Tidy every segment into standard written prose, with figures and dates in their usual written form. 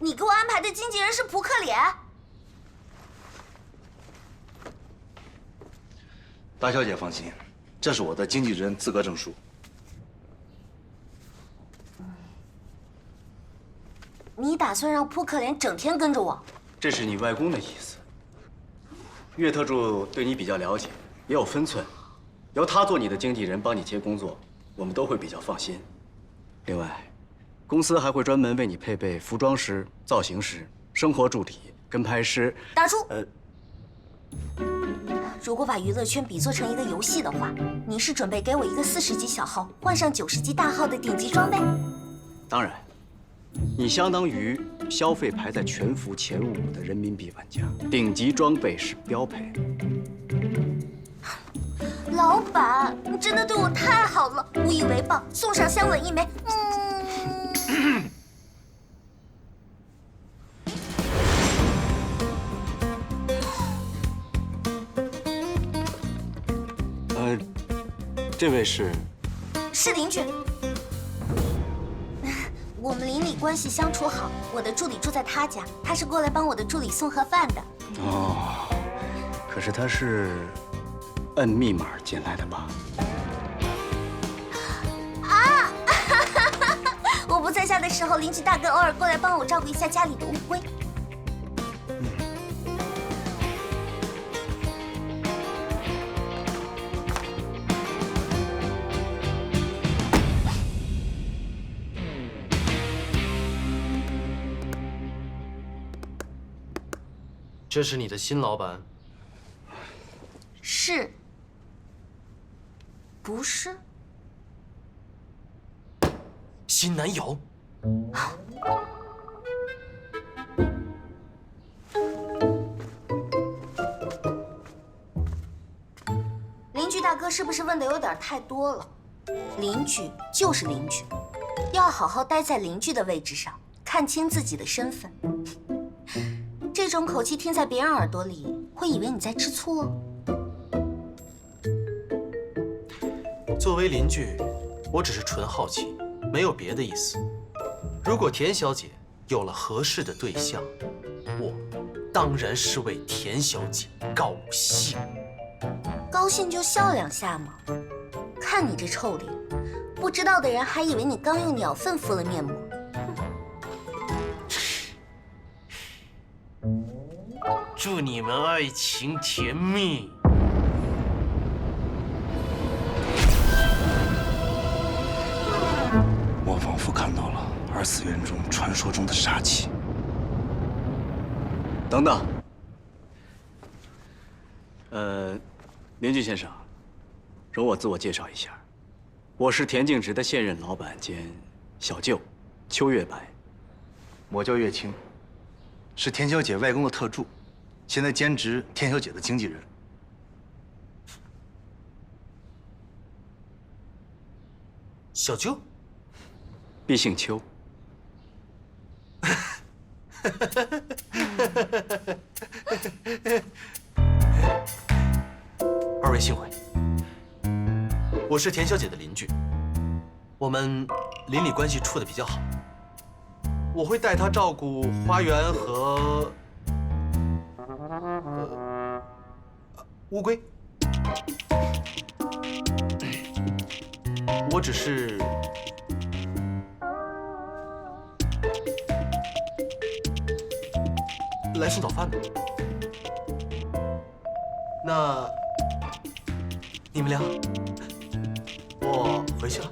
你给我安排的经纪人是扑克脸？大小姐放心，这是我的经纪人资格证书。你打算让扑克脸整天跟着我？这是你外公的意思。岳特助对你比较了解，也有分寸，由他做你的经纪人，帮你接工作，我们都会比较放心。另外，公司还会专门为你配备服装师、造型师、生活助理、跟拍师。打住！如果把娱乐圈比作成一个游戏的话，你是准备给我一个40级小号换上90级大号的顶级装备？当然，你相当于消费排在全服前5的人民币玩家，顶级装备是标配。老板，你真的对我太好了，无以为报，送上香吻1枚。这位是邻居。我们邻里关系相处好，我的助理住在他家，他是过来帮我的助理送盒饭的。哦，可是他是摁密码进来的吧？啊！我不在家的时候，邻居大哥偶尔过来帮我照顾一下家里的乌龟。这是你的新老板？是，不是？新男友？邻居大哥是不是问的有点太多了？邻居就是邻居，要好好待在邻居的位置上，看清自己的身份。这种口气听在别人耳朵里，会以为你在吃醋哦。作为邻居，我只是纯好奇，没有别的意思。如果田小姐有了合适的对象，我当然是为田小姐高兴。高兴就笑2下嘛。看你这臭脸，不知道的人还以为你刚用鸟粪敷了面膜。祝你们爱情甜蜜。我仿佛看到了2次元中传说中的杀气。等等，邻居先生，容我自我介绍一下，我是田径直的现任老板兼小舅，邱月白。我叫岳清，是田小姐外公的特助，现在兼职田小姐的经纪人。小舅，必姓邱。2位幸会，我是田小姐的邻居，我们邻里关系处得比较好，我会带她照顾花园和乌龟。我只是来送早饭的。那你们俩，我回去了。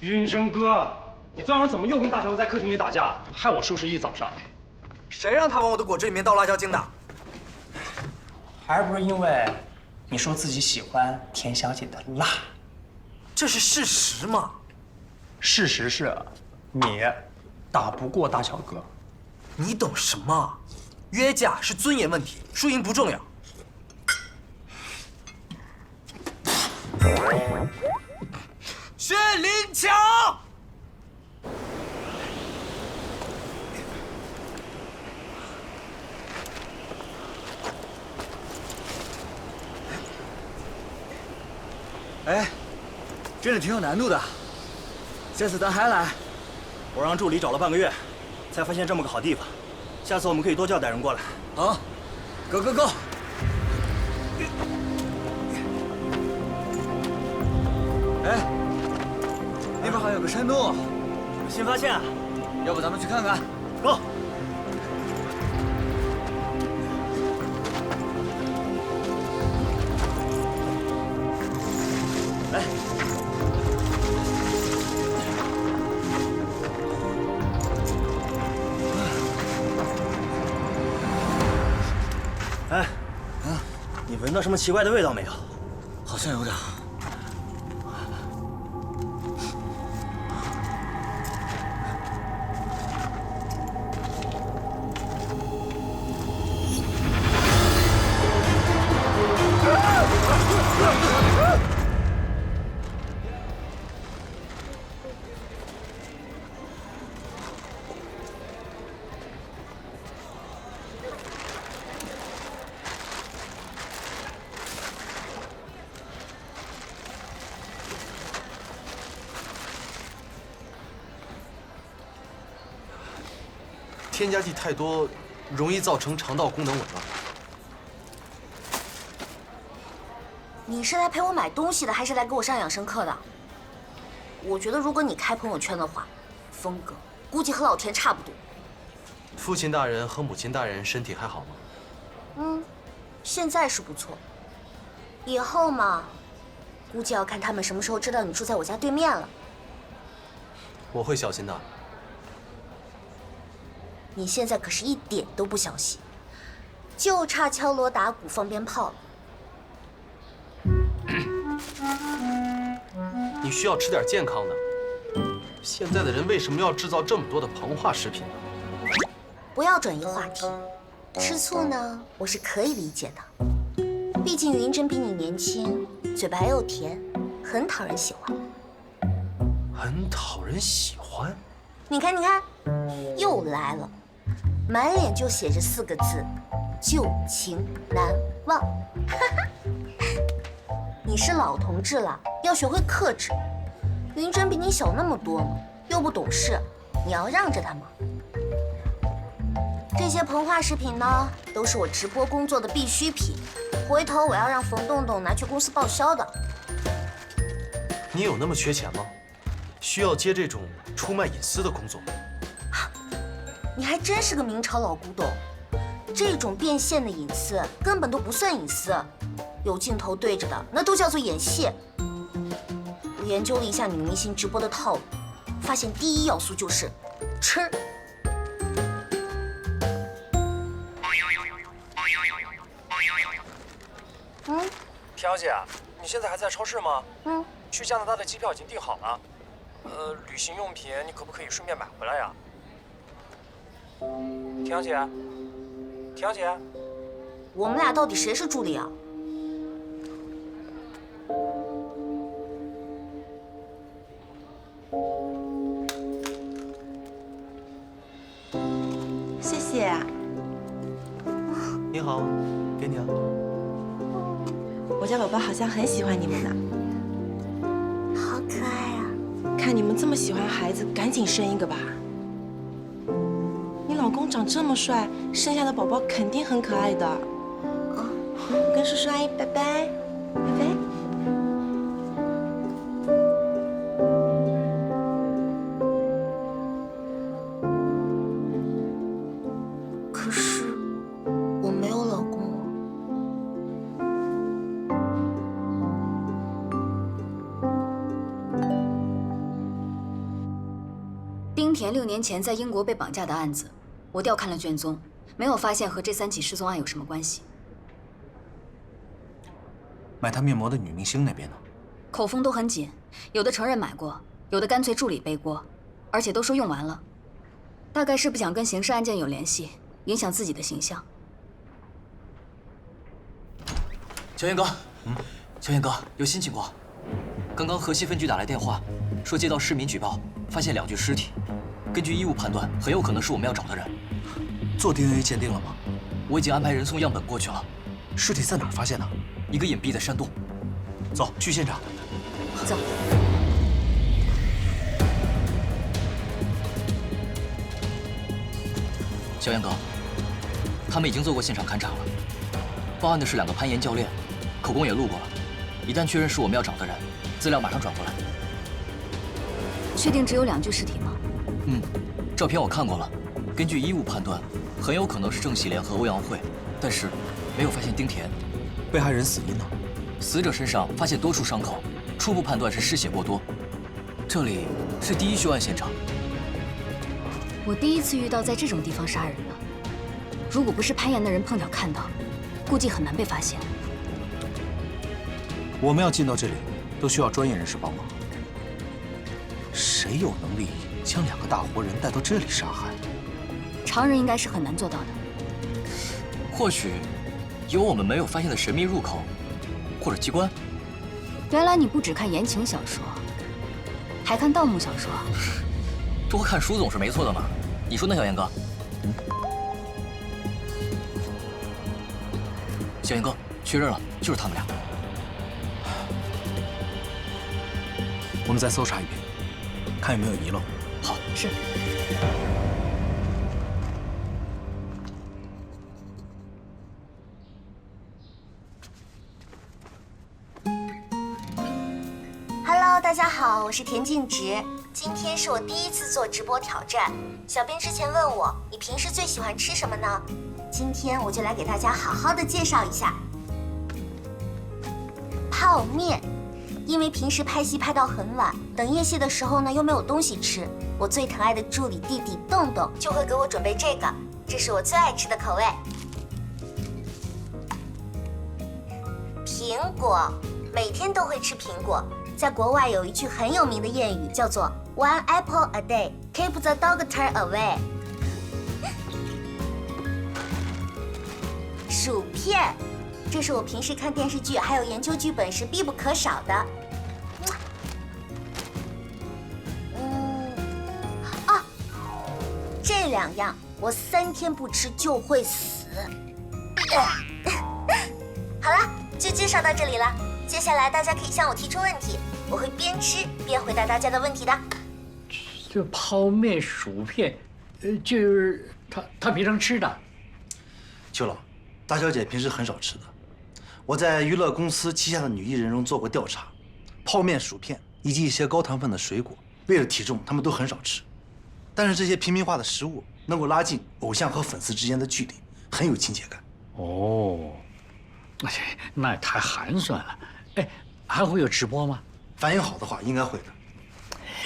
云生哥，你昨晚上怎么又跟大强子在客厅里打架，害我收拾一早上？谁让他往我的果汁里面倒辣椒精的？还不是因为你说自己喜欢田小姐的辣。这是事实吗？事实是，你打不过大小哥。你懂什么？约架是尊严问题，输赢不重要。薛灵巧，哎，真是挺有难度的。这次咱还来，我让助理找了半个月，才发现这么个好地方。下次我们可以多叫点人过来。好，Go Go Go！哎，那边好像有个山洞，有新发现，要不咱们去看看 ？Go！来。哎，你闻到什么奇怪的味道没有？好像有点。添加剂太多，容易造成肠道功能紊乱。你是来陪我买东西的，还是来给我上养生课的？我觉得如果你开朋友圈的话，风格估计和老田差不多。父亲大人和母亲大人身体还好吗？嗯，现在是不错。以后嘛，估计要看他们什么时候知道你住在我家对面了。我会小心的。你现在可是一点都不小心，就差敲锣打鼓放鞭炮了。你需要吃点健康的。现在的人为什么要制造这么多的膨化食品呢？不要转移话题。吃醋呢，我是可以理解的。毕竟云珍比你年轻，嘴巴又甜，很讨人喜欢。很讨人喜欢。你看，你看，又来了，满脸就写着4个字：旧情难忘。你是老同志了，要学会克制。云珍比你小那么多呢，又不懂事，你要让着她吗？这些膨化食品呢，都是我直播工作的必需品，回头我要让冯洞洞拿去公司报销的。你有那么缺钱吗？需要接这种出卖隐私的工作？你还真是个明朝老古董，这种变现的隐私根本都不算隐私，有镜头对着的那都叫做演戏。我研究了一下女明星直播的套路，发现第一要素就是吃。田小姐，你现在还在超市吗？嗯，去加拿大的机票已经订好了。旅行用品你可不可以顺便买回来呀？田小姐，田小姐，我们俩到底谁是助理啊？谢谢。你好，给你啊。我家宝宝好像很喜欢你们呢。好可爱啊！看你们这么喜欢孩子，赶紧生一个吧。你老公长这么帅，生下的宝宝肯定很可爱的。跟叔叔阿姨拜拜，拜拜。可是我没有老公啊。丁田6年前在英国被绑架的案子，我调看了卷宗，没有发现和这3起失踪案有什么关系。买她面膜的女明星那边呢？口风都很紧，有的承认买过，有的干脆助理背锅，而且都说用完了。大概是不想跟刑事案件有联系，影响自己的形象。小严哥，小严哥，有新情况。刚刚河西分局打来电话，说接到市民举报，发现2具尸体。根据医务判断，很有可能是我们要找的人。做 DNA 鉴定了吗？我已经安排人送样本过去了。尸体在哪儿发现的？一个隐蔽的山洞。走，去现场。走。小严哥，他们已经做过现场勘查了。报案的是2个攀岩教练，口供也录过了。一旦确认是我们要找的人，资料马上转过来。确定只有2具尸体吗？照片我看过了。根据医务判断，很有可能是郑喜莲和欧阳慧，但是没有发现丁田。被害人死因呢？死者身上发现多处伤口，初步判断是失血过多。这里是第1凶案现场。我第一次遇到在这种地方杀人的。如果不是攀岩的人碰巧看到，估计很难被发现。我们要进到这里，都需要专业人士帮忙。谁有能力将2个大活人带到这里杀害？常人应该是很难做到的。或许有我们没有发现的神秘入口，或者机关。原来你不只看言情小说，还看盗墓小说。多看书总是没错的嘛。你说呢，小严哥？小严哥，确认了，就是他们俩。我们再搜查一遍，看有没有遗漏。好，是。Hello， 大家好，我是田静植。今天是我第1次做直播挑战。小编之前问我，你平时最喜欢吃什么呢？今天我就来给大家好好的介绍一下泡面。因为平时拍戏拍到很晚，等夜戏的时候呢又没有东西吃，我最疼爱的助理弟弟洞洞就会给我准备这个，这是我最爱吃的口味。苹果，每天都会吃苹果。在国外有一句很有名的谚语，叫做 "One apple a day keep the doctor away"。薯片，这是我平时看电视剧还有研究剧本时必不可少的。这2样我3天不吃就会死。好了，就介绍到这里了。接下来大家可以向我提出问题，我会边吃边回答大家的问题的。这泡面、薯片，就是他平常吃的。邱老，大小姐平时很少吃的。我在娱乐公司旗下的女艺人中做过调查，泡面、薯片以及一些高糖分的水果，为了体重，她们都很少吃。但是这些平民化的食物能够拉近偶像和粉丝之间的距离，很有亲切感。哦，那也太寒酸了。哎，还会有直播吗？反应好的话，应该会的。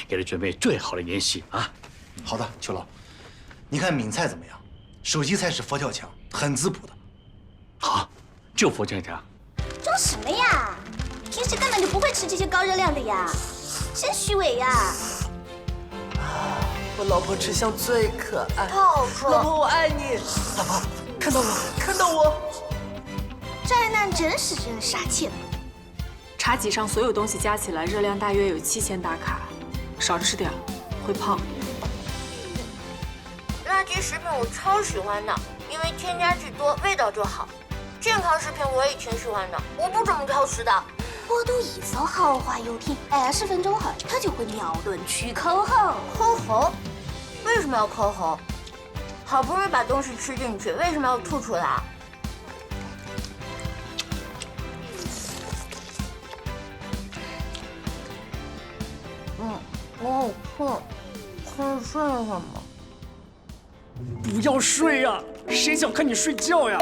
给他准备最好的宴席啊！好的，邱老，你看闽菜怎么样？首席菜是佛跳墙，很滋补的。好，就佛跳墙。装什么呀？平时根本就不会吃这些高热量的呀，真虚伪呀！我老婆吃相最可爱，好说。老婆我爱你。老婆，看到我，看到我。宅男真是人傻气了。茶几上所有东西加起来热量大约有7000大卡，少吃点会胖。垃圾食品我超喜欢的，因为添加剂多，味道就好。健康食品我也挺喜欢的，我不怎么挑食的。我都一手豪华游艇，20分钟后它就会妙论去抠喉。抠喉？为什么要抠喉？好不容易把东西吃进去，为什么要吐出来？我好困，可以睡一会儿吗？不要睡呀！谁想看你睡觉呀？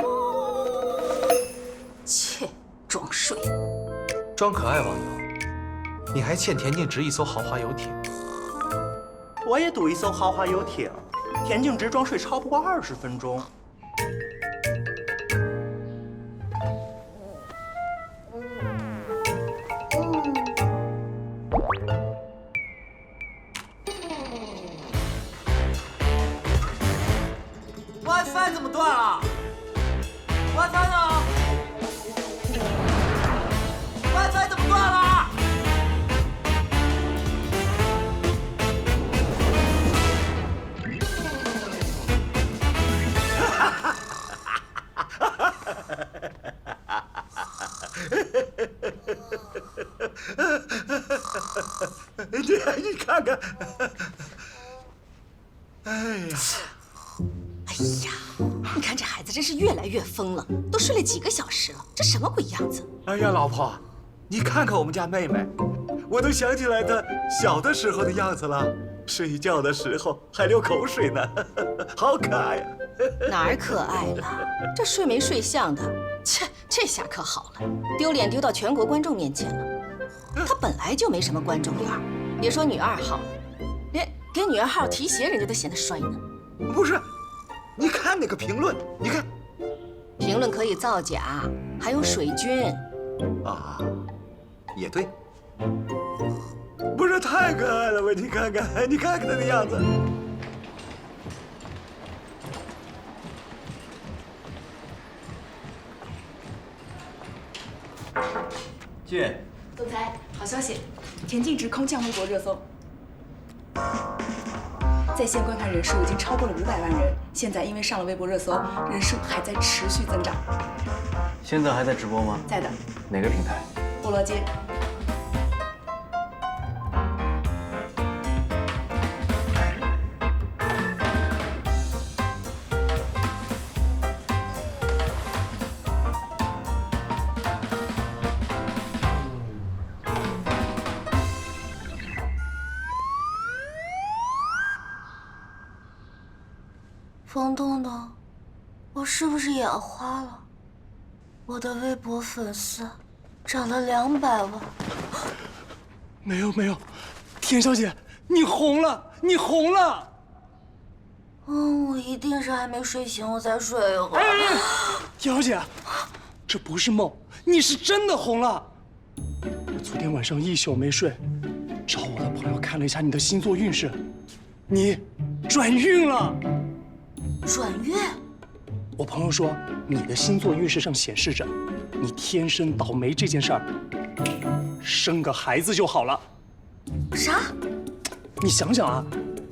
切，装睡。装可爱网友，你还欠田径值一艘豪华游艇。我也赌一艘豪华游艇。田径直装睡超不过20分钟。WiFi 怎么断了 ？WiFi 呢 ？WiFi 怎么断了？你看看，哎呀！哎呀，你看这孩子真是越来越疯了，都睡了几个小时了，这什么鬼样子？哎呀，老婆，你看看我们家妹妹，我都想起来她小的时候的样子了，睡觉的时候还流口水呢，好可爱呀！哪儿可爱了？这睡没睡像的，切，这下可好了，丢脸丢到全国观众面前了。他本来就没什么观众缘，别说女2号了，连给女2号提鞋人家都嫌他帅呢。不是，你看那个评论，你看，评论可以造假，还有水军。啊，也对，不是太可爱了吗？你看看，你看看他的样子。进。总裁，好消息，田径直空降微博热搜，在线观看人数已经超过了500万人。现在因为上了微博热搜，人数还在持续增长。现在还在直播吗？在的。哪个平台？菠萝街。房东呢？我是不是眼花了？我的微博粉丝涨了200万。没有没有，田小姐，你红了，你红了。我一定是还没睡醒，我再睡一会儿。田小姐，这不是梦，你是真的红了。我昨天晚上1宿没睡，找我的朋友看了一下你的星座运势，你转运了。转运？我朋友说，你的星座运势上显示着，你天生倒霉这件事儿，生个孩子就好了。啥？你想想啊，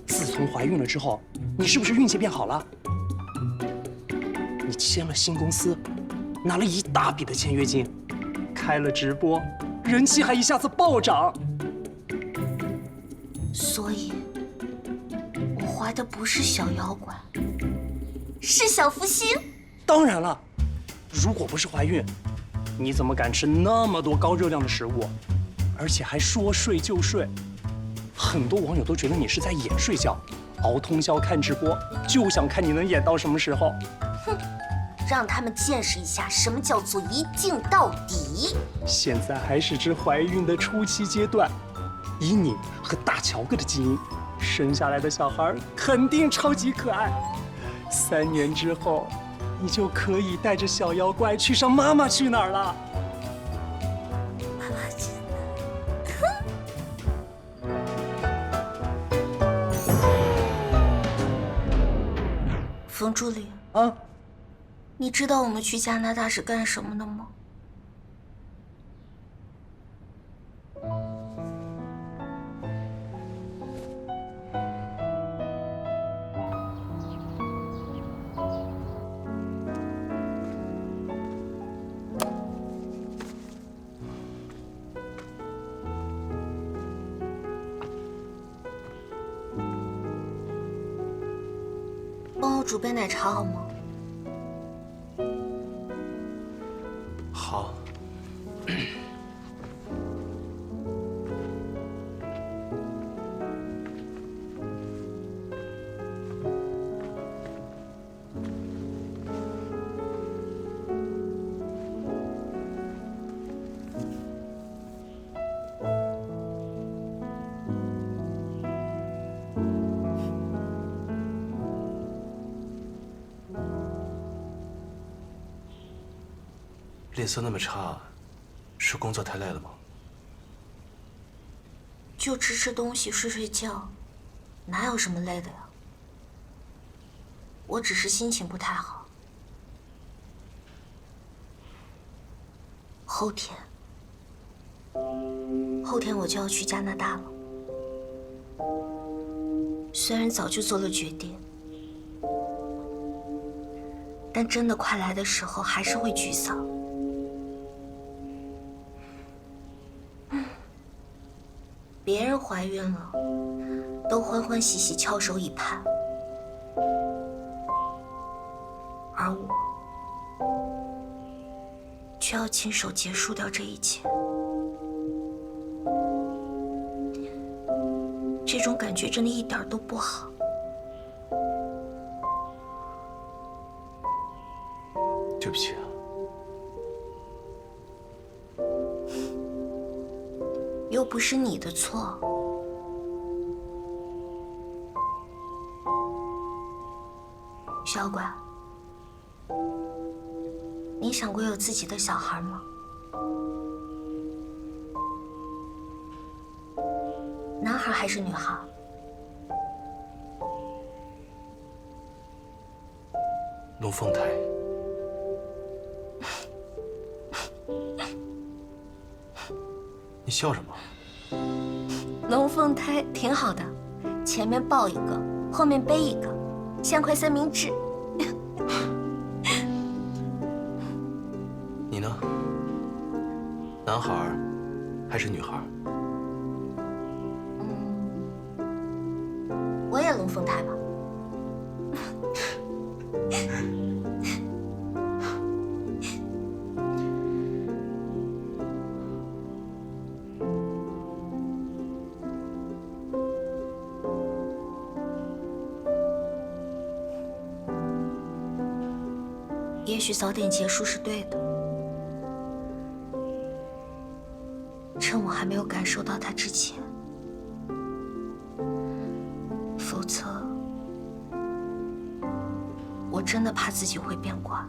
自从怀孕了之后，你是不是运气变好了？你签了新公司，拿了一大笔的签约金，开了直播，人气还一下子暴涨。所以，我怀的不是小妖怪。是小福星。当然了，如果不是怀孕，你怎么敢吃那么多高热量的食物，而且还说睡就睡？很多网友都觉得你是在演睡觉，熬通宵看直播，就想看你能演到什么时候。哼，让他们见识一下什么叫做一镜到底。现在还是只怀孕的初期阶段，以你和大乔哥的基因，生下来的小孩肯定超级可爱。3年之后，你就可以带着小妖怪去上《妈妈去哪儿》了。妈妈去哪儿？冯助理啊，你知道我们去加拿大是干什么的吗？帮我煮杯奶茶好吗？好。脸色那么差，是工作太累了吗？就吃吃东西、睡睡觉，哪有什么累的呀？我只是心情不太好。后天我就要去加拿大了。虽然早就做了决定，但真的快来的时候，还是会沮丧。别人怀孕了，都欢欢喜喜翘首以盼，而我却要亲手结束掉这一切。这种感觉真的一点都不好。对不起啊。又不是你的错。小乖，你想过有自己的小孩吗？男孩还是女孩？龙凤胎。你笑什么？龙凤胎挺好的，前面抱一个，后面背一个，像块三明治。你呢？男孩还是女孩？我也龙凤胎吧。也许早点结束是对的，趁我还没有感受到它之前，否则我真的怕自己会变卦。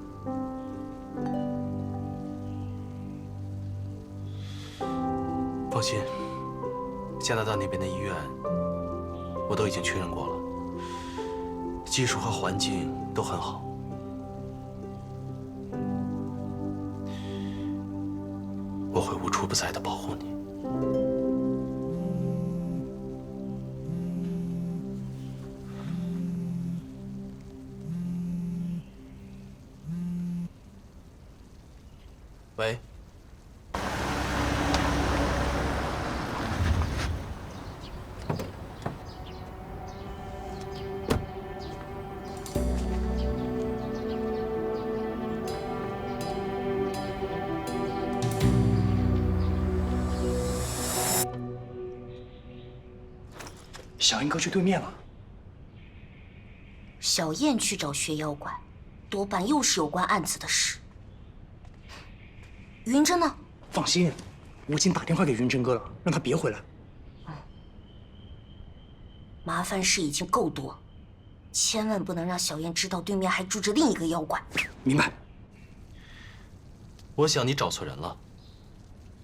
放心，加拿大那边的医院我都已经确认过了，技术和环境都很好。我会无处不在的保护你。喂。小燕哥去对面了。小燕去找薛妖怪，多半又是有关案子的事。云珍呢？放心，我已经打电话给云珍哥了，让他别回来。麻烦事已经够多，千万不能让小燕知道对面还住着另一个妖怪。明白。我想你找错人了。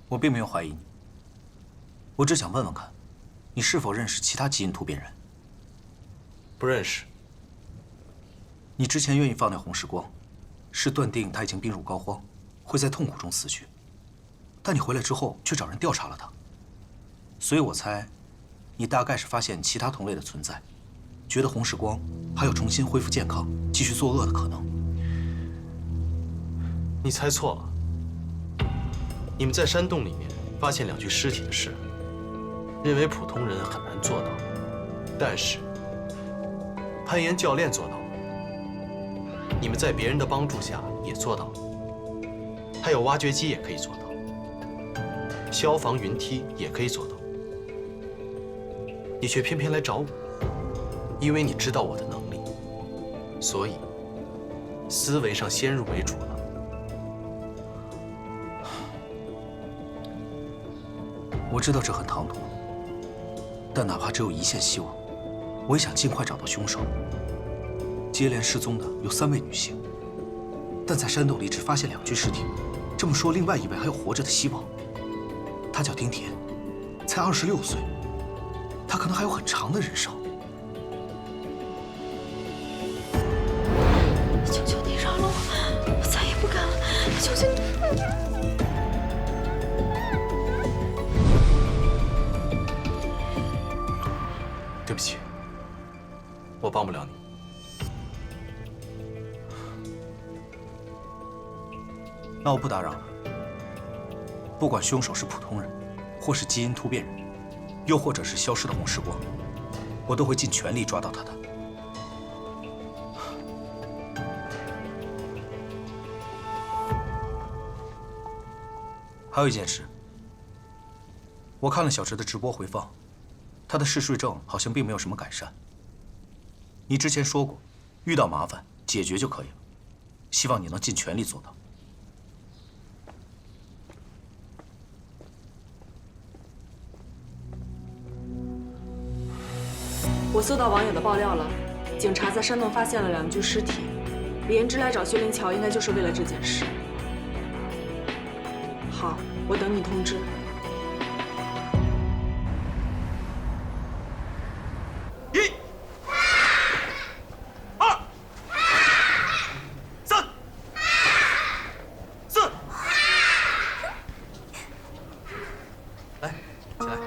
我并没有怀疑你，我只想问问看，你是否认识其他基因突变人？不认识。你之前愿意放掉洪世光，是断定他已经病入膏肓，会在痛苦中死去。但你回来之后却找人调查了他，所以我猜，你大概是发现其他同类的存在，觉得洪世光还有重新恢复健康、继续作恶的可能。你猜错了。你们在山洞里面发现2具尸体的事，认为普通人很难做到，但是攀岩教练做到了。你们在别人的帮助下也做到了，还有挖掘机也可以做到，消防云梯也可以做到。你却偏偏来找我，因为你知道我的能力，所以思维上先入为主了。我知道这很唐突，但哪怕只有一线希望，我也想尽快找到凶手。接连失踪的有3位女性，但在山洞里只发现2具尸体，这么说，另外一位还有活着的希望。他叫丁田，才26岁，他可能还有很长的人生。求求你饶了我，我再也不敢了，求求你。对不起，我帮不了你。那我不打扰了。不管凶手是普通人，或是基因突变人，又或者是消失的洪时光，我都会尽全力抓到他的。还有一件事，我看了小池的直播回放，他的嗜睡症好像并没有什么改善。你之前说过，遇到麻烦解决就可以了，希望你能尽全力做到。我搜到网友的爆料了，警察在山洞发现了2具尸体，李延之来找薛灵桥应该就是为了这件事。好，我等你通知。1、2、3、4，来，起来。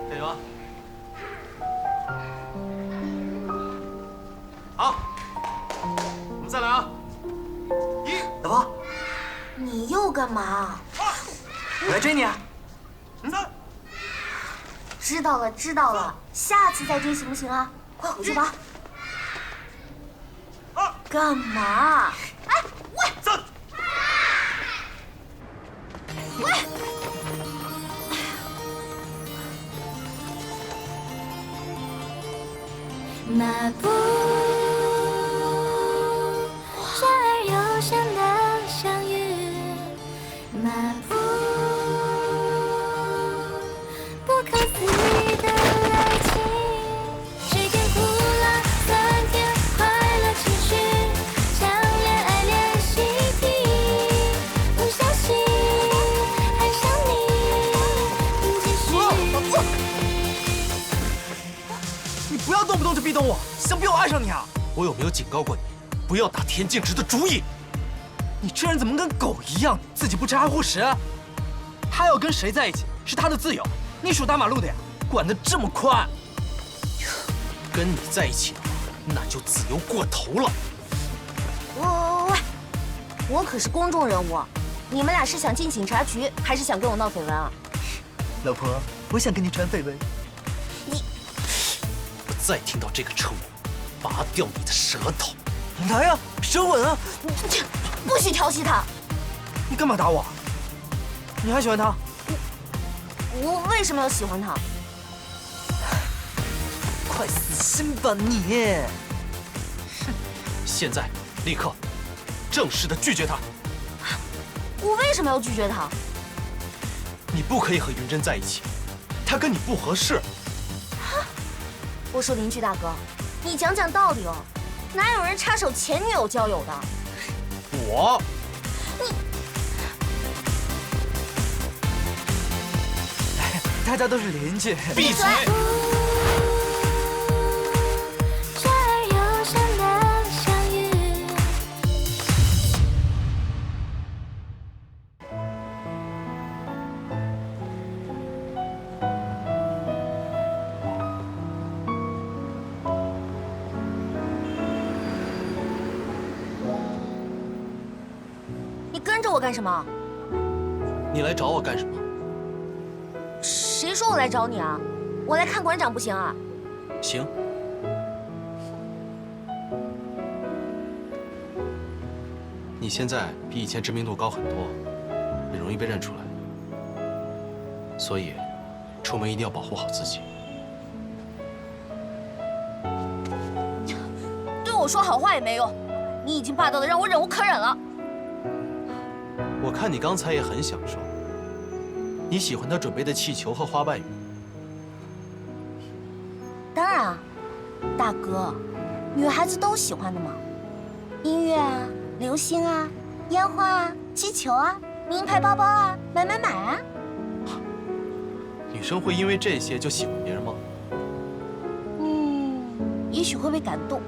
加油啊！好，我们再来啊！1，老婆，你又干嘛？我来追你啊！3，知道了，知道了，下次再追行不行啊？快回去吧。干嘛？哎，喂！3，喂！那不转而又闪的相遇，那不可思议的爱情，时间苦辣酸甜快乐情绪，像恋爱练习题，不小心爱上你，继续。你不要动不动就逼懂我，想逼我爱上你啊！我有没有警告过你，不要打田径直的主意？你这人怎么跟狗一样，自己不吃还护食？他要跟谁在一起是他的自由，你属大马路的呀，管得这么宽。跟你在一起的话，那就自由过头了。喂，我可是公众人物，你们俩是想进警察局，还是想跟我闹绯闻啊？老婆，我想跟你传绯闻。再听到这个称呼，拔掉你的舌头！来呀，舌吻啊！不许调戏他！你干嘛打我？你还喜欢他？我为什么要喜欢他？快死心吧你！现在，立刻，正式的拒绝他！我为什么要拒绝他？你不可以和云珍在一起，他跟你不合适。我说邻居大哥，你讲讲道理哦，哪有人插手前女友交友的？我，大家都是邻居。闭嘴！转而又闪的相遇。你跟着我干什么？你来找我干什么？谁说我来找你啊？我来看馆长不行啊？行。你现在比以前知名度高很多，也容易被认出来，所以出门一定要保护好自己。对我说好话也没用，你已经霸道的让我忍无可忍了。我看你刚才也很享受，你喜欢他准备的气球和花瓣雨。当然啊，大哥，女孩子都喜欢的嘛。音乐啊，流星啊，烟花啊，气球啊，名牌包包啊，买啊！女生会因为这些就喜欢别人吗？也许会被感动。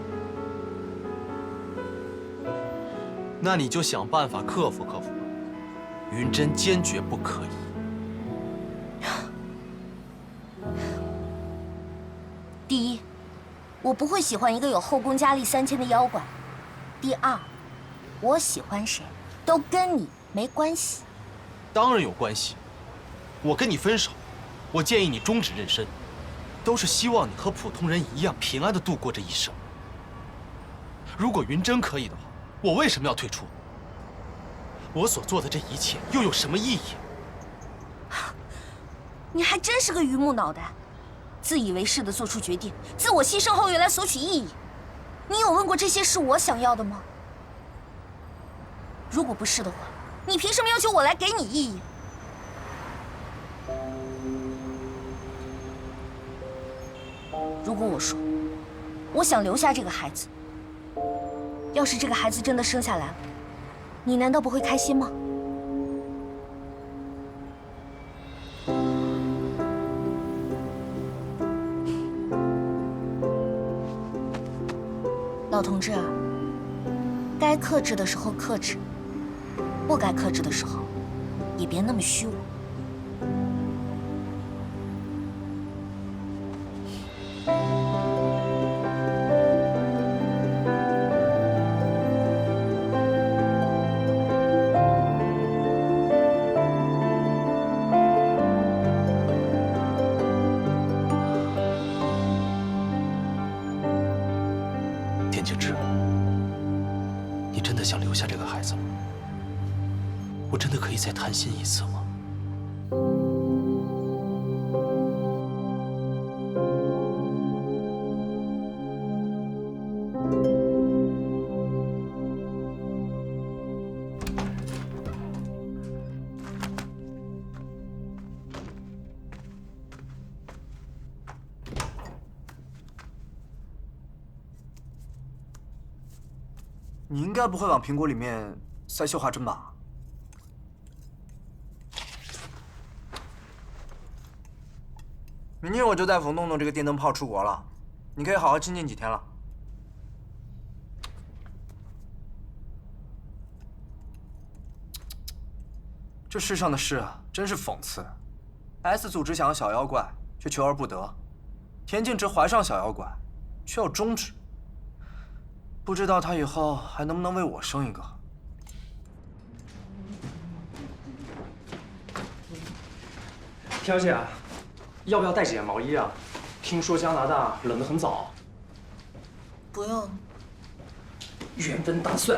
那你就想办法克服克服吧。云珍坚决不可以。第一，我不会喜欢一个有后宫佳丽3000的妖怪。第二，我喜欢谁都跟你没关系。当然有关系。我跟你分手，我建议你终止妊娠，都是希望你和普通人一样平安地度过这一生。如果云珍可以的话，我为什么要退出？我所做的这一切又有什么意义？你还真是个榆木脑袋，自以为是地做出决定，自我牺牲后又来索取意义。你有问过这些是我想要的吗？如果不是的话，你凭什么要求我来给你意义？如果我说我想留下这个孩子，要是这个孩子真的生下来了，你难道不会开心吗？老同志啊，该克制的时候克制，不该克制的时候也别那么虚伪。田景之，你真的想留下这个孩子吗？我真的可以再谈心一次吗？你应该不会往苹果里面塞绣花针吧？明天我就带冯弄弄这个电灯泡出国了，你可以好好清静几天了。这世上的事啊，真是讽刺。S 组织想要小妖怪，却求而不得；田径直怀上小妖怪，却要终止。不知道他以后还能不能为我生一个。飘姐，要不要带几件毛衣啊？听说加拿大冷得很早。不用。原本打算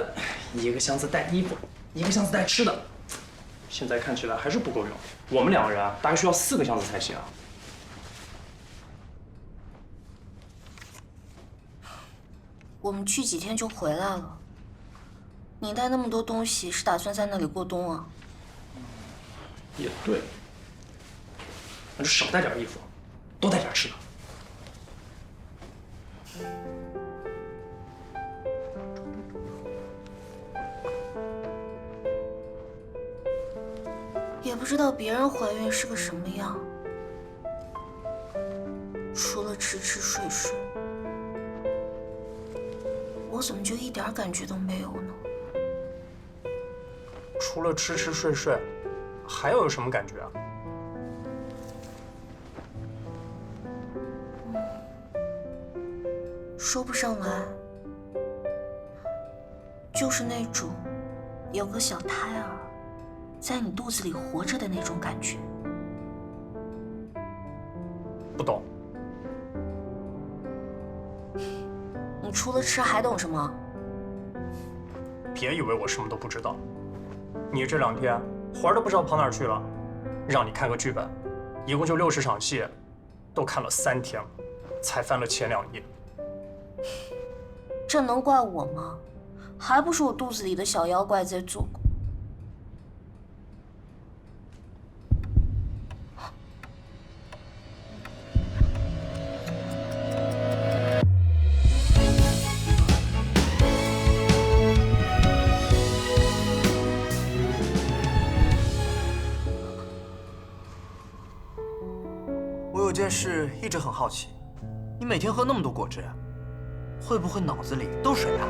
一个箱子带衣服，一个箱子带吃的，现在看起来还是不够用。我们2个人啊，大概需要4个箱子才行啊。我们去几天就回来了。你带那么多东西，是打算在那里过冬啊？也对，那就少带点衣服，多带点吃的。也不知道别人怀孕是个什么样，除了吃吃睡睡。我怎么就一点感觉都没有呢？除了吃吃睡睡，还有什么感觉啊？说不上来，就是那种有个小胎儿在你肚子里活着的那种感觉。不懂。你除了吃还懂什么？别以为我什么都不知道。你这2天活儿都不知道跑哪儿去了，让你看个剧本，一共就60场戏，都看了3天了，才翻了前2页。这能怪我吗？还不是我肚子里的小妖怪在做工。件事一直很好奇，你每天喝那么多果汁，会不会脑子里都水啊？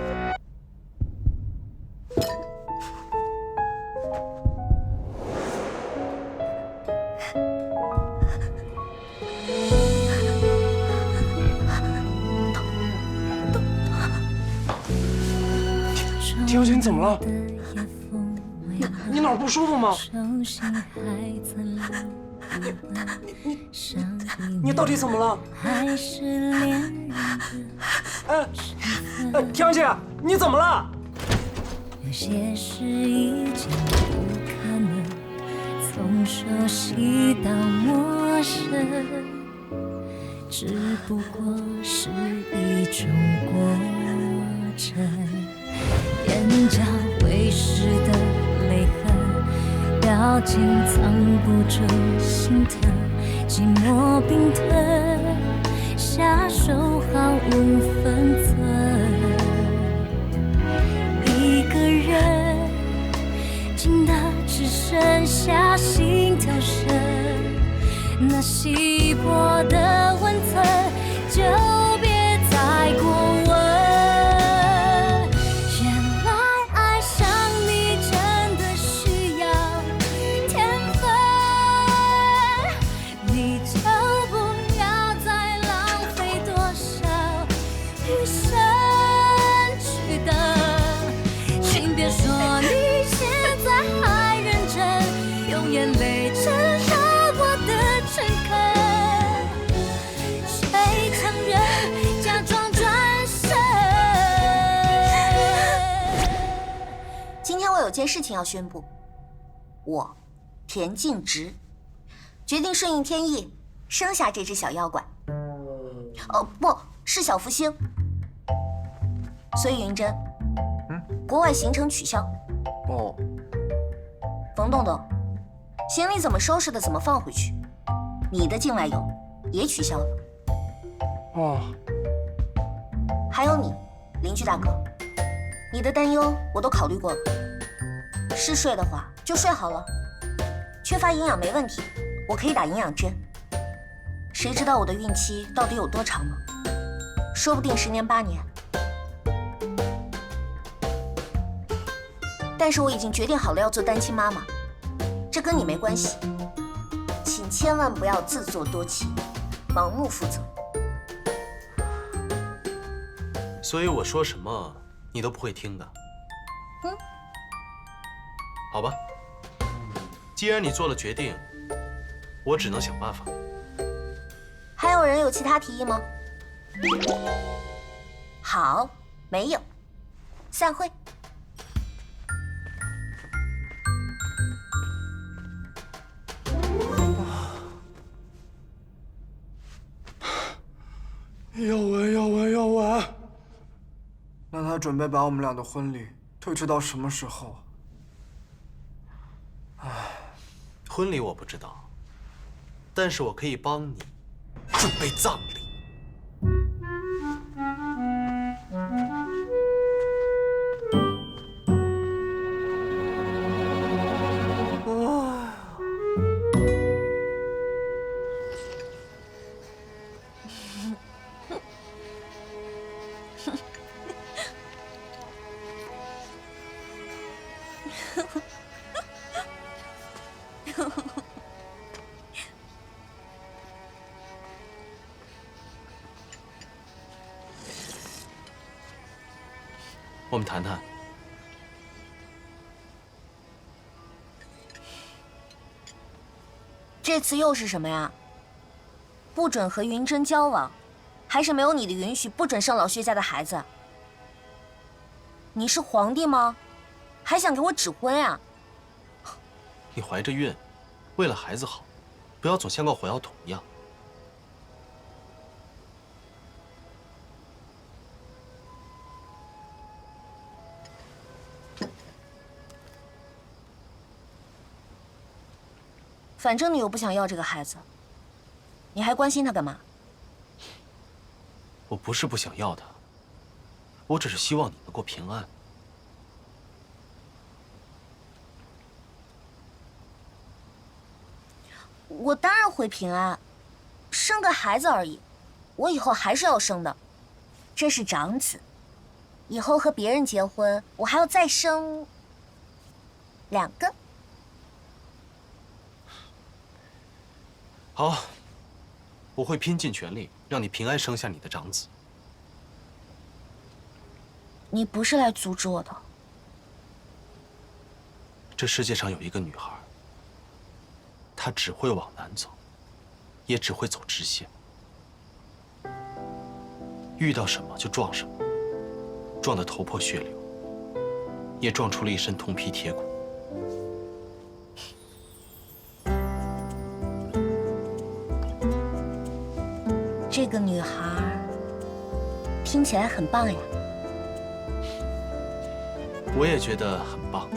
田小姐，你怎么了？你哪儿不舒服吗？你到底怎么了？田小姐，你怎么了？有些事已经不可能从熟悉到陌生，只不过是一种过程。眼角微湿的泪痕，表情藏不住心疼，寂寞冰吞，下手毫无分寸。一个人，静的只剩下心跳声，那稀薄的温存，就别再过问。有件事情要宣布，我田径直决定顺应天意，生下这只小妖怪。不是小福星。所以云珍，国外行程取消。哦。冯洞洞，行李怎么收拾的怎么放回去。你的境外游也取消了。哦。还有你，邻居大哥，你的担忧我都考虑过了。嗜睡的话就睡好了，缺乏营养没问题，我可以打营养针。谁知道我的孕期到底有多长呢？说不定10年8年。但是我已经决定好了要做单亲妈妈，这跟你没关系，请千万不要自作多情，盲目负责。所以我说什么你都不会听的。好吧，既然你做了决定，我只能想办法。还有人有其他提议吗？好，没有，散会。要完，要完，要完！那他准备把我们俩的婚礼推迟到什么时候？婚礼我不知道，但是我可以帮你准备葬礼。我们谈谈。这次又是什么呀？不准和云珍交往，还是没有你的允许不准生老薛家的孩子？你是皇帝吗？还想给我指婚呀？你怀着孕，为了孩子好，不要总像个火药桶一样。反正你又不想要这个孩子，你还关心他干嘛？我不是不想要他，我只是希望你能够平安。我当然会平安，生个孩子而已，我以后还是要生的。这是长子，以后和别人结婚，我还要再生2个。好，我会拼尽全力让你平安生下你的长子。你不是来阻止我的。这世界上有一个女孩，她只会往南走，也只会走直线，遇到什么就撞什么，撞得头破血流，也撞出了一身铜皮铁骨。这个女孩听起来很棒呀。我也觉得很棒。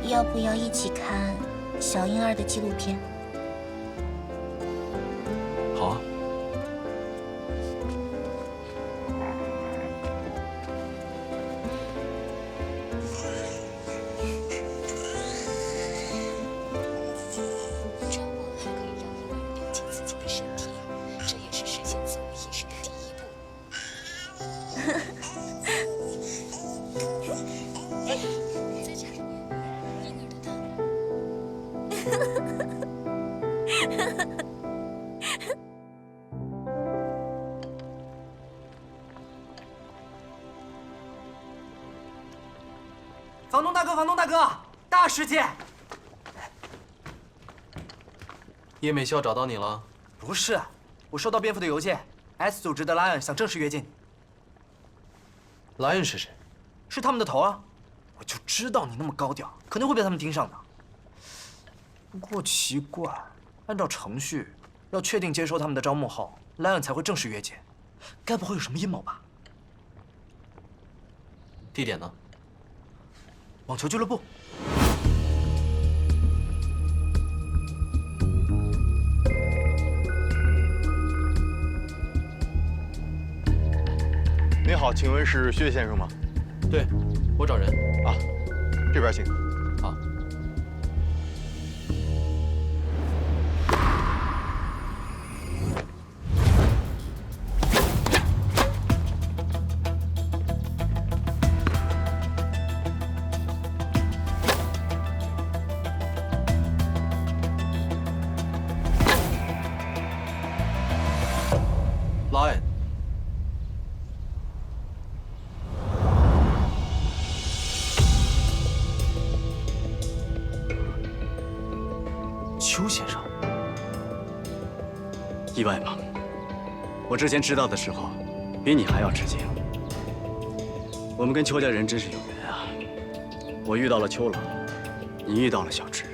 要不要一起看小婴儿的纪录片？好啊。房东大哥，房东大哥，大事件！叶美孝找到你了？不是，我收到蝙蝠的邮件 ，S 组织的 Lion 想正式约见你。Lion 是谁？是他们的头啊！我就知道你那么高调，肯定会被他们盯上的。不过奇怪，按照程序，要确定接收他们的招募后，Lion 才会正式约见。该不会有什么阴谋吧？地点呢？网球俱乐部。你好，请问是薛先生吗？对，我找人。啊，这边请。好。Lion。邱先生，意外吗？我之前知道的时候，比你还要吃惊。我们跟邱家人真是有缘啊！我遇到了邱老，你遇到了小池，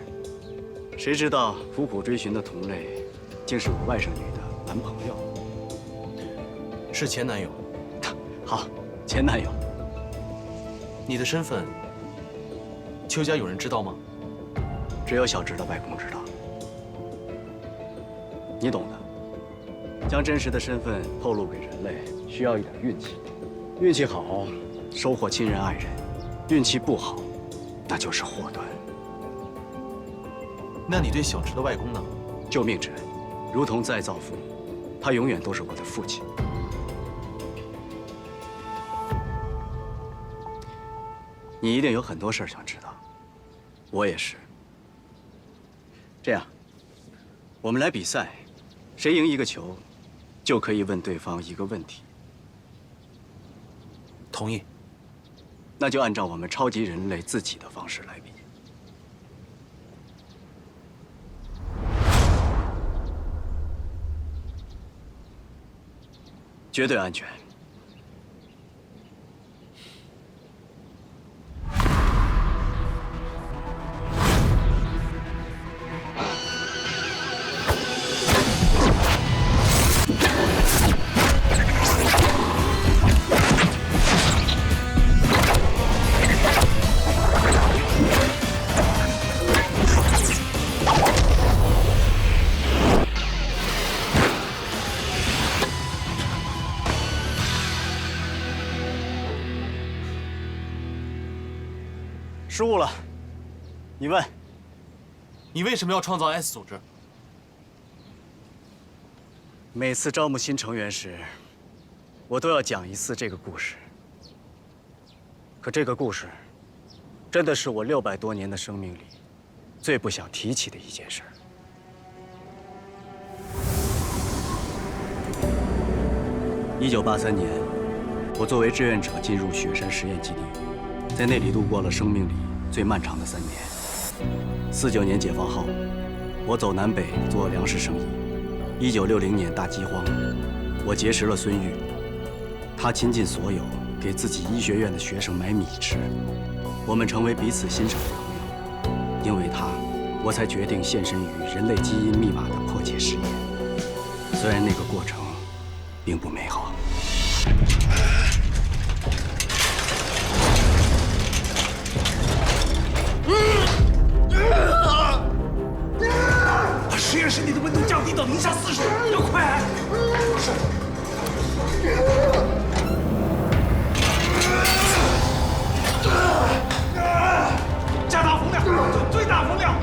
谁知道苦苦追寻的同类，竟是我外甥女的男朋友。是前男友。好，前男友。你的身份，邱家有人知道吗？只有小池的外公知道。你懂的，将真实的身份透露给人类，需要一点运气。运气好，收获亲人爱人；运气不好，那就是祸端。那你对小池的外公呢？救命之恩，如同再造父母，他永远都是我的父亲。你一定有很多事儿想知道，我也是。这样，我们来比赛。谁赢一个球，就可以问对方一个问题。同意。那就按照我们超级人类自己的方式来比，绝对安全。失误了。你问，你为什么要创造 S 组织？每次招募新成员时，我都要讲一次这个故事。可这个故事，真的是我600多年的生命里最不想提起的一件事。1983年，我作为志愿者进入雪山实验基地，在那里度过了生命里最漫长的3年。49年解放后，我走南北做粮食生意。1960年大饥荒，我结识了孙玉，他倾尽所有给自己医学院的学生买米吃，我们成为彼此欣赏的朋友。因为他，我才决定献身于人类基因密码的迫切实验。虽然那个过程并不美好。把实验室里的温度降低到零下40度，要快！是。加大风量，最大风量。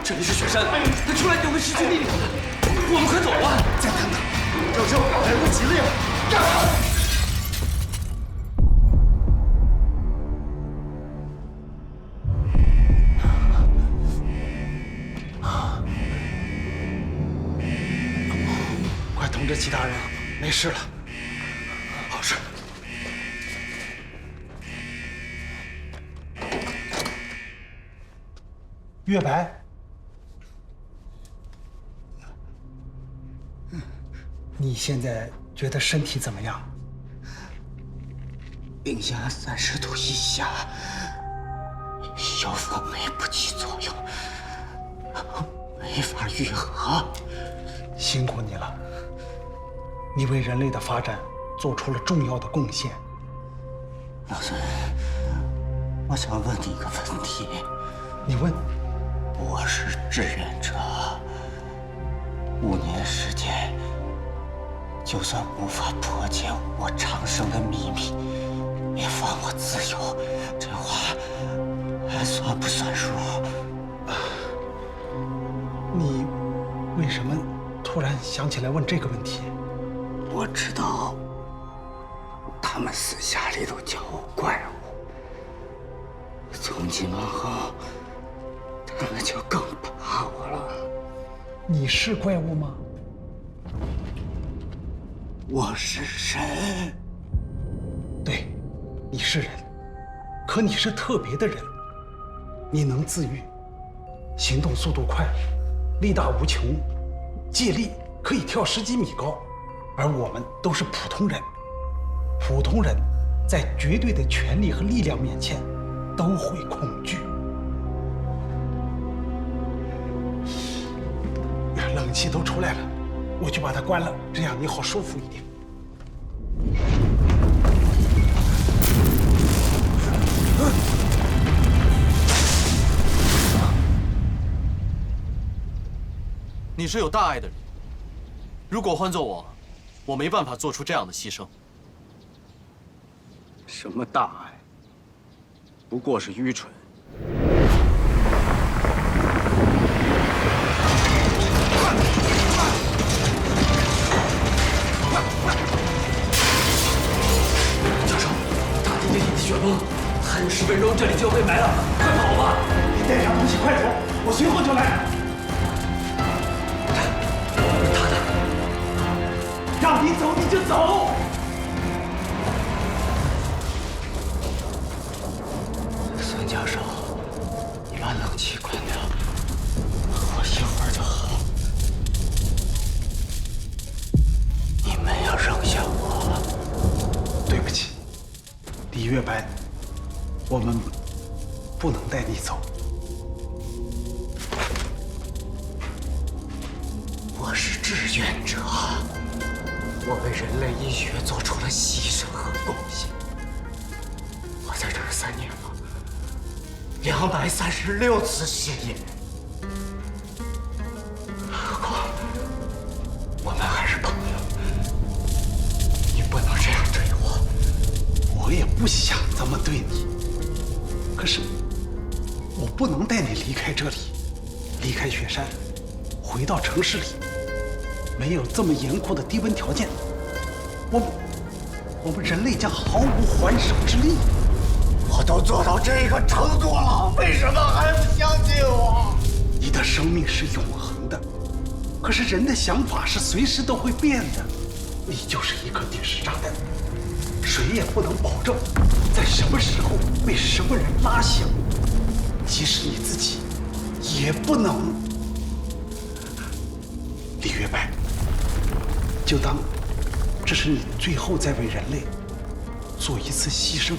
这里是雪山，他出来就会失去力量的。我们快走啊！再等等，赵秋，来不及了呀！快通知其他人，没事了。好事。月白。你现在觉得身体怎么样？零下30度以下，药方没不起作用，没法愈合。辛苦你了，你为人类的发展做出了重要的贡献。老孙，我想问你一个问题。你问。我是志愿者，5年时间。就算无法破解我长生的秘密，也放我自由，这话还算不算数？你为什么突然想起来问这个问题？我知道，他们私下里都叫我怪物，从今往后，他们就更怕我了。你是怪物吗？我是人。对，你是人，可你是特别的人。你能自愈，行动速度快，力大无穷，借力可以跳10几米高，而我们都是普通人。普通人在绝对的权力和力量面前都会恐惧。冷气都出来了，我去把它关了，这样你好舒服一点。你是有大爱的人，如果换做我，我没办法做出这样的牺牲。什么大爱？不过是愚蠢。雪崩，还有10分钟，这里就要被埋了，快跑吧！你带上东西，快走，我随后就来。他呢？让你走你就走。孙教授，你把冷气关掉，我一会儿就好。你们要扔下我。对不起。李月白，我们不能带你走。我是志愿者，我为人类医学做出了牺牲和贡献。我在这儿3年了，236次试验。何况我们还是朋友，你不能这样对我。我也不想这么对你，可是我不能带你离开这里，离开雪山，回到城市里。没有这么严酷的低温条件，我们人类将毫无还手之力。我都做到这个程度了，为什么还不相信我？你的生命是永恒的，可是人的想法是随时都会变的。你就是一颗定时炸弹，谁也不能保证在什么时候被什么人拉响，即使你自己也不能。李月白，就当这是你最后在为人类做一次牺牲。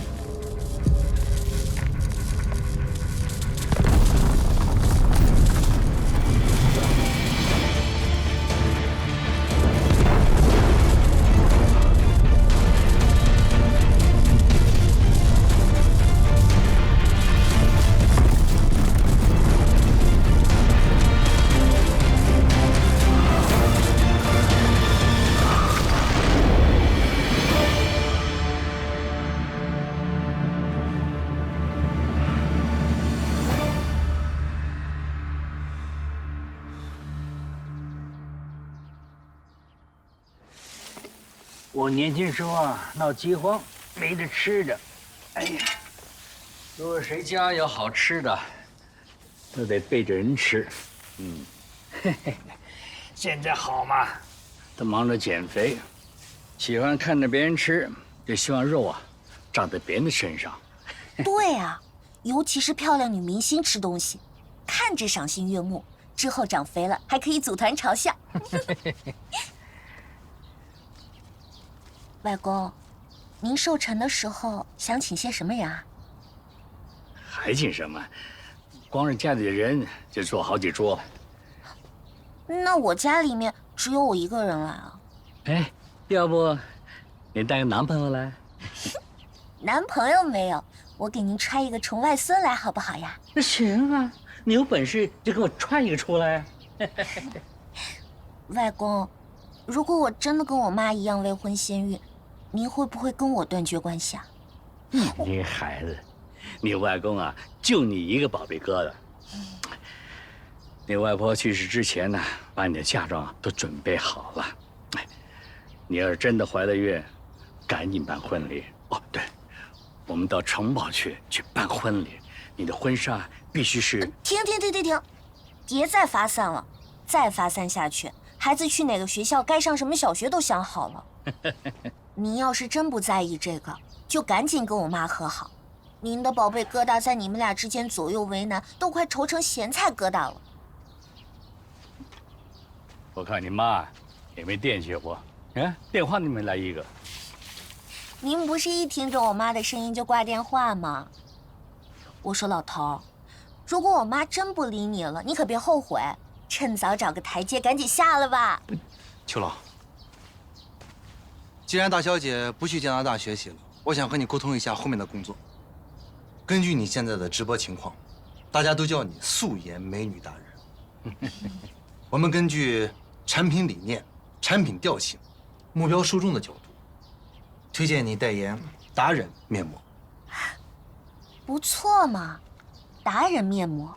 我年轻时候啊，闹饥荒，没得吃的。哎呀，如果谁家有好吃的，都得背着人吃。嘿嘿，现在好嘛，都忙着减肥，喜欢看着别人吃，就希望肉啊长在别人的身上。对啊，尤其是漂亮女明星吃东西，看着赏心悦目，之后长肥了还可以组团嘲笑。外公，您寿辰的时候想请些什么人啊？还请什么？光是家里的人就做好几桌了。那我家里面只有我一个人来啊。哎，要不你带个男朋友来？男朋友没有，我给您揣一个重外孙来，好不好呀？那行啊，你有本事就给我揣一个出来。外公，如果我真的跟我妈一样未婚先孕，您会不会跟我断绝关系啊？你孩子，你外公啊，就你一个宝贝疙瘩。你外婆去世之前呢，把你的嫁妆都准备好了。哎，你要是真的怀了孕，赶紧办婚礼。哦，对，我们到城堡去办婚礼。你的婚纱必须是……停！别再发散了，再发散下去，孩子去哪个学校，该上什么小学都想好了。您要是真不在意这个，就赶紧跟我妈和好。您的宝贝疙瘩在你们俩之间左右为难，都快愁成咸菜疙瘩了。我看你妈也没惦记我，电话都没来一个。您不是一听着我妈的声音就挂电话吗？我说老头，如果我妈真不理你了，你可别后悔，趁早找个台阶赶紧下了吧。邱老，既然大小姐不去加拿大学习了，我想和你沟通一下后面的工作。根据你现在的直播情况，大家都叫你素颜美女达人。我们根据产品理念、产品调性、目标受众的角度，推荐你代言达人面膜。不错嘛，达人面膜，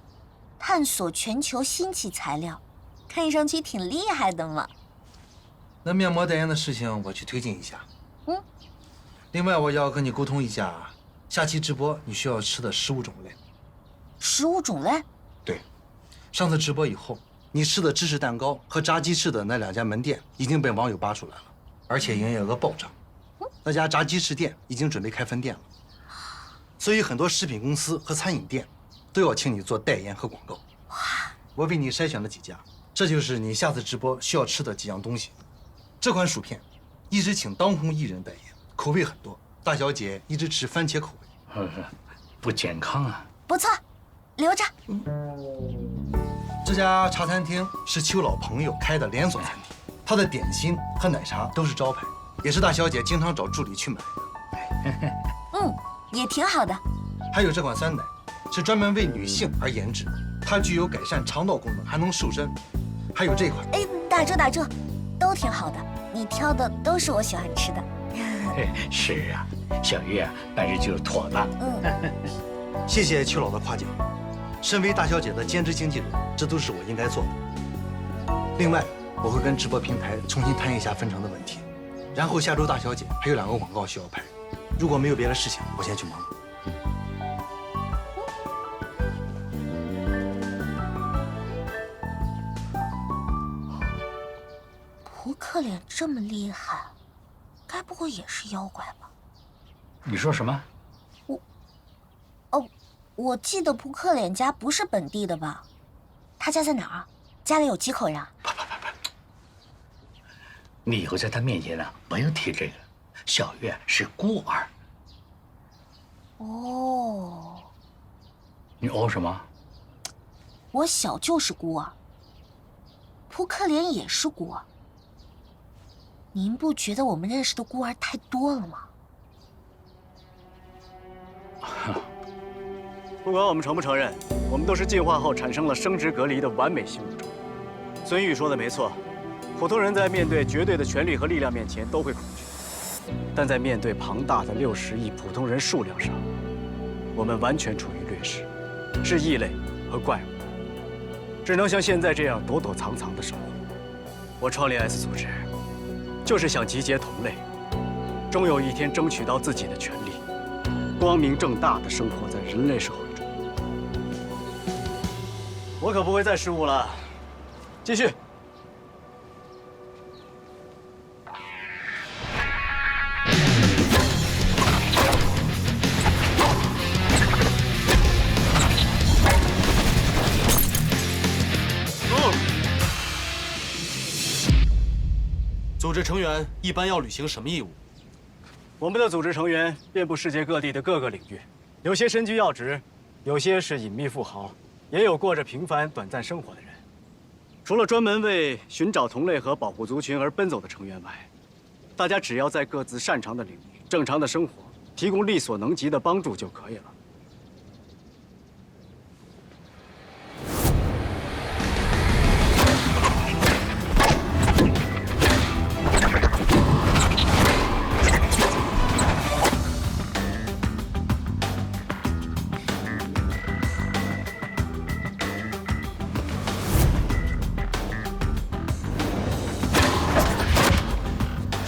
探索全球新奇材料，看上去挺厉害的嘛。那面膜代言的事情我去推进一下。另外我要和你沟通一下，下期直播你需要吃的食物种类。食物种类？对，上次直播以后，你吃的芝士蛋糕和炸鸡翅的那2家门店已经被网友扒出来了，而且营业额暴涨。那家炸鸡翅店已经准备开分店了，所以很多食品公司和餐饮店都要请你做代言和广告。我为你筛选了几家，这就是你下次直播需要吃的几样东西。这款薯片一直请当红艺人代言，口味很多，大小姐一直吃番茄口味。不健康啊。不，不错，留着。这家茶餐厅是邱老朋友开的连锁餐厅，他的点心和奶茶都是招牌，也是大小姐经常找助理去买的。也挺好的。还有这款酸奶，是专门为女性而研制，它具有改善肠道功能，还能瘦身。还有这款，哎，打住，都挺好的。你挑的都是我喜欢吃的。是啊，小月办事就是妥当。谢谢邱老的夸奖。身为大小姐的兼职经纪人，这都是我应该做的。另外，我会跟直播平台重新谈一下分成的问题。然后下周大小姐还有2个广告需要拍，如果没有别的事情，我先去忙。扑克脸这么厉害，该不会也是妖怪吧？你说什么？我记得扑克脸家不是本地的吧？他家在哪儿？家里有几口人啊？你以后在他面前呢，不要提这个。小月是孤儿。哦，你哦什么？我小就是孤儿，扑克脸也是孤儿。您不觉得我们认识的孤儿太多了吗？不管我们承不承认，我们都是进化后产生了生殖隔离的完美性物种。孙玉说的没错，普通人在面对绝对的权力和力量面前都会恐惧，但在面对庞大的60亿普通人数量上，我们完全处于劣势，是异类和怪物，只能像现在这样躲躲藏藏的生活。我创立 S 组织，就是想集结同类，终有一天争取到自己的权利，光明正大的生活在人类社会中。我可不会再失误了，继续。组织成员一般要履行什么义务？我们的组织成员遍布世界各地的各个领域，有些身居要职，有些是隐秘富豪，也有过着平凡短暂生活的人。除了专门为寻找同类和保护族群而奔走的成员外，大家只要在各自擅长的领域正常的生活，提供力所能及的帮助就可以了。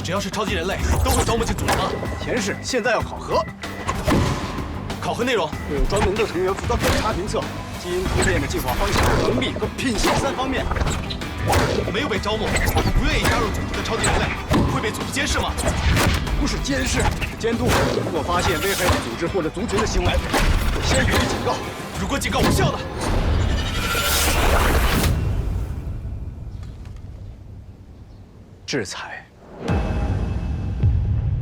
只要是超级人类，都会招募进组织吗？前世，现在要考核。考核内容会有专门的成员负责调查评测基因突变的进化方向、能力和品性3方面。没有被招募，不愿意加入组织的超级人类，会被组织监视吗？不是监视，是监督。如果发现危害到组织或者族群的行为，会先予以警告。如果警告无效呢？制裁。